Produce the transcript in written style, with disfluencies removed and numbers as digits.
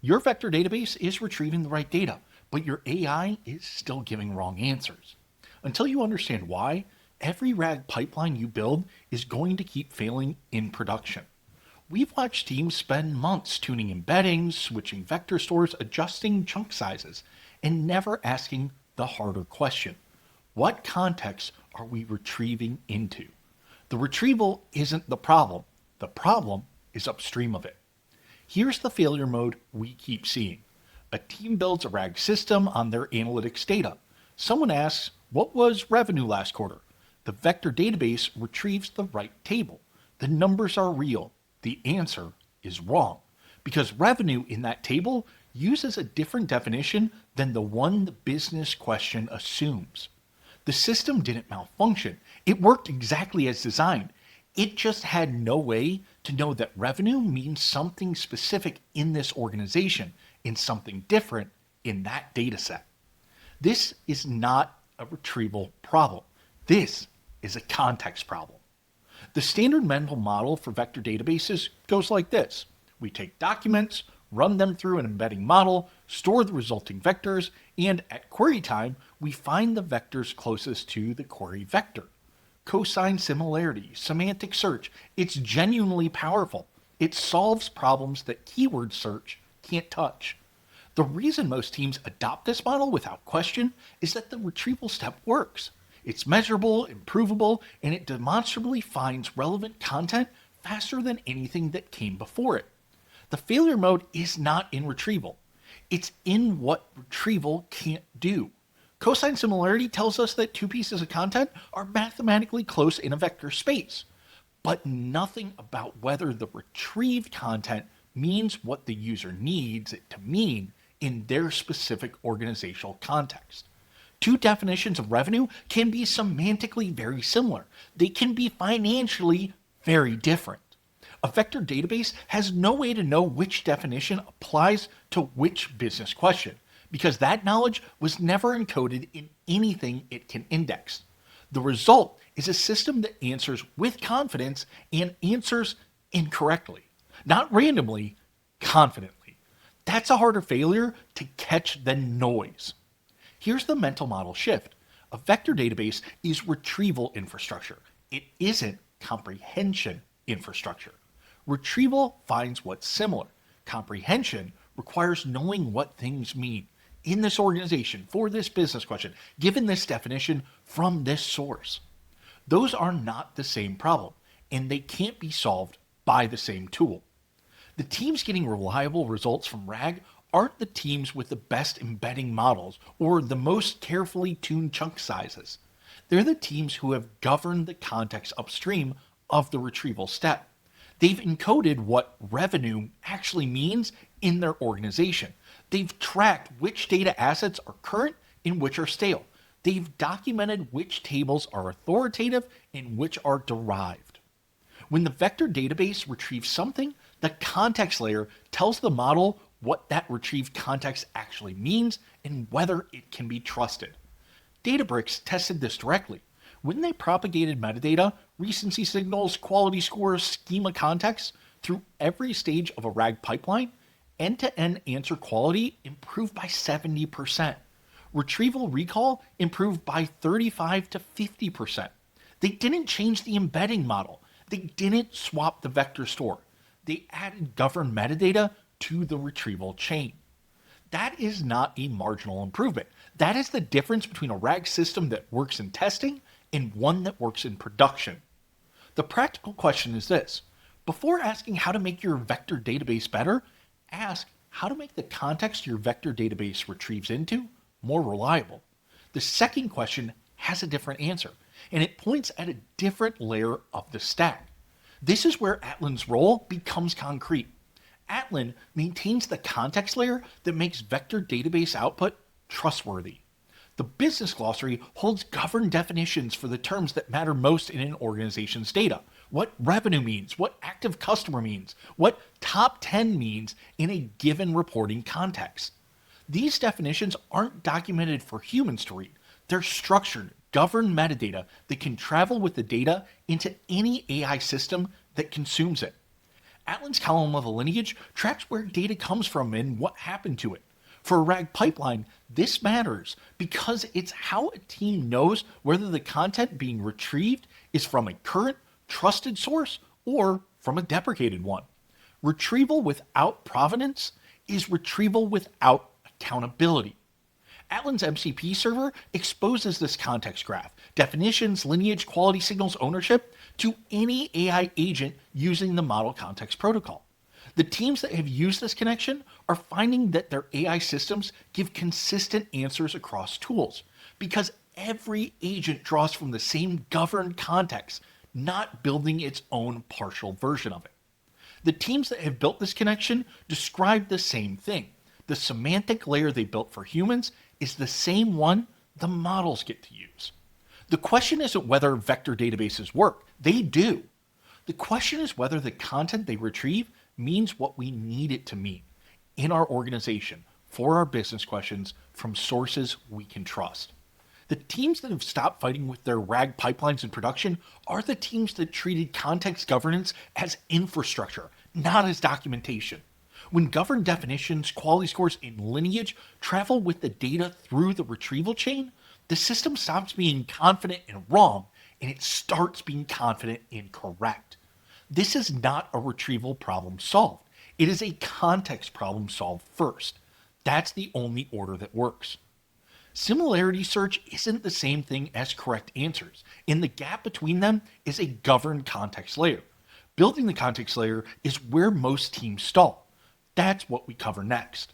Your vector database is retrieving the right data, but your AI is still giving wrong answers. Until you understand why, every RAG pipeline you build is going to keep failing in production. We've watched teams spend months tuning embeddings, switching vector stores, adjusting chunk sizes, and never asking the harder question. What context are we retrieving into? The retrieval isn't the problem is upstream of it. Here's the failure mode we keep seeing. A team builds a RAG system on their analytics data. Someone asks, what was revenue last quarter? The vector database retrieves the right table. The numbers are real. The answer is wrong, because revenue in that table uses a different definition than the one the business question assumes. The system didn't malfunction. It worked exactly as designed. It just had no way to know that revenue means something specific in this organization and something different in that data set. This is not a retrieval problem. This is a context problem. The standard mental model for vector databases goes like this. We take documents, run them through an embedding model, store the resulting vectors, and at query time, we find the vectors closest to the query vector. Cosine similarity, semantic search, it's genuinely powerful. It solves problems that keyword search can't touch. The reason most teams adopt this model without question is that the retrieval step works. It's measurable, improvable, and it demonstrably finds relevant content faster than anything that came before it. The failure mode is not in retrieval. It's in what retrieval can't do. Cosine similarity tells us that two pieces of content are mathematically close in a vector space, but nothing about whether the retrieved content means what the user needs it to mean in their specific organizational context. Two definitions of revenue can be semantically very similar. They can be financially very different. A vector database has no way to know which definition applies to which business question, because that knowledge was never encoded in anything it can index. The result is a system that answers with confidence and answers incorrectly. Not randomly, confidently. That's a harder failure to catch than noise. Here's the mental model shift. A vector database is retrieval infrastructure. It isn't comprehension infrastructure. Retrieval finds what's similar. Comprehension requires knowing what things mean in this organization for this business question, given this definition from this source. Those are not the same problem, and they can't be solved by the same tool. The teams getting reliable results from RAG aren't the teams with the best embedding models or the most carefully tuned chunk sizes. They're the teams who have governed the context upstream of the retrieval step. They've encoded what revenue actually means in their organization. They've tracked which data assets are current and which are stale. They've documented which tables are authoritative and which are derived. When the vector database retrieves something, the context layer tells the model what that retrieved context actually means and whether it can be trusted. Databricks tested this directly. When they propagated metadata, recency signals, quality scores, schema context through every stage of a RAG pipeline, end-to-end answer quality improved by 70%. Retrieval recall improved by 35 to 50%. They didn't change the embedding model. They didn't swap the vector store. They added governed metadata to the retrieval chain. That is not a marginal improvement. That is the difference between a RAG system that works in testing and one that works in production. The practical question is this. Before asking how to make your vector database better, ask how to make the context your vector database retrieves into more reliable. The second question has a different answer, and it points at a different layer of the stack. This is where Atlan's role becomes concrete. Atlan maintains the context layer that makes vector database output trustworthy. The business glossary holds governed definitions for the terms that matter most in an organization's data. What revenue means, what active customer means, what top 10 means in a given reporting context. These definitions aren't documented for humans to read. They're structured, governed metadata that can travel with the data into any AI system that consumes it. Atlan's column level lineage tracks where data comes from and what happened to it. For a RAG pipeline, this matters because it's how a team knows whether the content being retrieved is from a current, trusted source or from a deprecated one. Retrieval without provenance is retrieval without accountability. Atlan's MCP server exposes this context graph, definitions, lineage, quality signals, ownership to any AI agent using the model context protocol. The teams that have used this connection are finding that their AI systems give consistent answers across tools because every agent draws from the same governed context, not building its own partial version of it. The teams that have built this connection describe the same thing. The semantic layer they built for humans is the same one the models get to use. The question isn't whether vector databases work. They do. The question is whether the content they retrieve means what we need it to mean in our organization for our business questions from sources we can trust. The teams that have stopped fighting with their RAG pipelines in production are the teams that treated context governance as infrastructure, not as documentation. When governed definitions, quality scores, and lineage travel with the data through the retrieval chain, the system stops being confident and wrong, and it starts being confident and correct. This is not a retrieval problem solved. It is a context problem solved first. That's the only order that works. Similarity search isn't the same thing as correct answers, and the gap between them is a governed context layer. Building the context layer is where most teams stall. That's what we cover next.